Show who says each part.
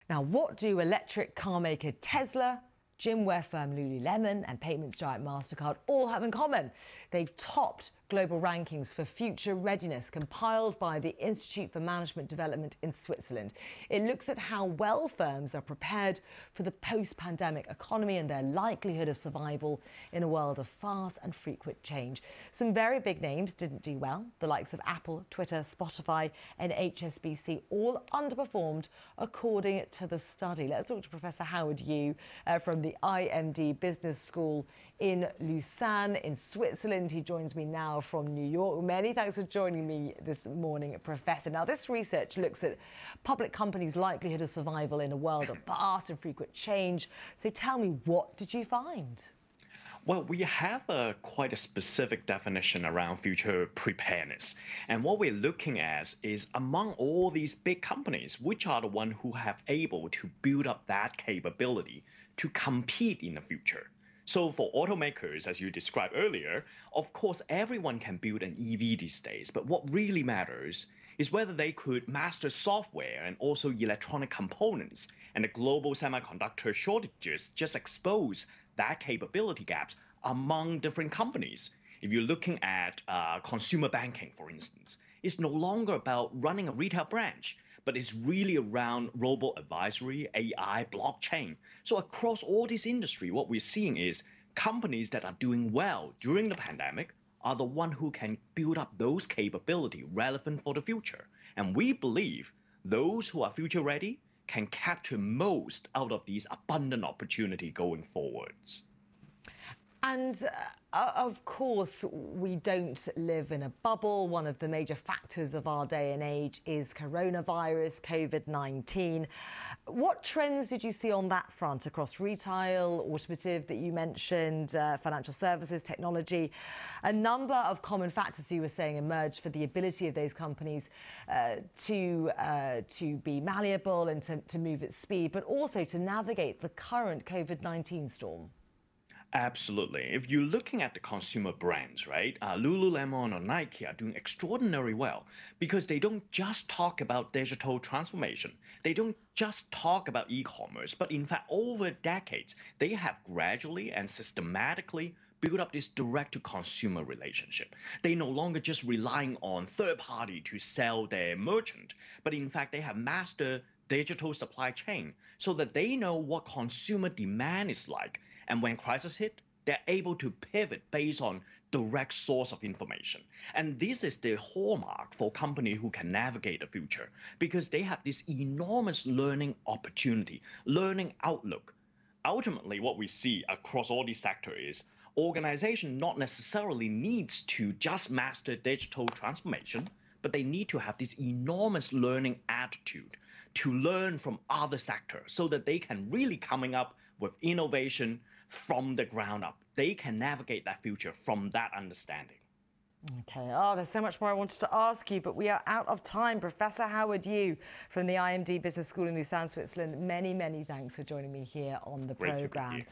Speaker 1: Now, what do electric car maker Tesla, gymwear firm Lululemon and payments giant MasterCard all have in common? They've topped global rankings for future readiness compiled by the Institute for Management Development in Switzerland. It looks at how well firms are prepared for the post-pandemic economy and their likelihood of survival in a world of fast and frequent change. Some very big names didn't do well. The likes of Apple, Twitter, Spotify and HSBC all underperformed according to the study. Let's talk to Professor Howard Yu from the IMD Business School in Lausanne in Switzerland. He joins me now from New York. Many thanks for joining me this morning, Professor. Now, this research looks at public companies' likelihood of survival in a world of fast and frequent change. So tell me, what did you find?
Speaker 2: Well, we have quite a specific definition around future preparedness. And what we're looking at is among all these big companies, which are the ones who have able to build up that capability to compete in the future. So for automakers, as you described earlier, of course, everyone can build an EV these days. But what really matters is whether they could master software and also electronic components. And the global semiconductor shortages just expose that capability gaps among different companies. If you're looking at consumer banking, for instance, it's no longer about running a retail branch, but it's really around robo-advisory, AI, blockchain. So across all this industry, what we're seeing is companies that are doing well during the pandemic are the one who can build up those capabilities relevant for the future. And we believe those who are future ready can capture most out of these abundant opportunity going forwards.
Speaker 1: And of course, we don't live in a bubble. One of the major factors of our day and age is coronavirus, COVID-19. What trends did you see on that front across retail, automotive that you mentioned, financial services, technology? A number of common factors you were saying emerged for the ability of those companies to be malleable and to move at speed, but also to navigate the current COVID-19 storm.
Speaker 2: Absolutely. If you're looking at the consumer brands, right, Lululemon or Nike are doing extraordinarily well because they don't just talk about digital transformation. They don't just talk about e-commerce, but in fact, over decades, they have gradually and systematically built up this direct-to-consumer relationship. They no longer just relying on third party to sell their merchant, but in fact, they have mastered digital supply chain so that they know what consumer demand is like. And when crisis hit, they're able to pivot based on direct source of information. And this is the hallmark for companies who can navigate the future because they have this enormous learning opportunity, learning outlook. Ultimately, what we see across all these sectors is organization not necessarily needs to just master digital transformation, but they need to have this enormous learning attitude to learn from other sectors so that they can really coming up with innovation from the ground up. They can navigate that future from that understanding.
Speaker 1: Okay. Oh, there's so much more I wanted to ask you, but we are out of time. Professor Howard Yu from the IMD Business School in Lausanne, Switzerland. Many, many thanks for joining me here on the programme.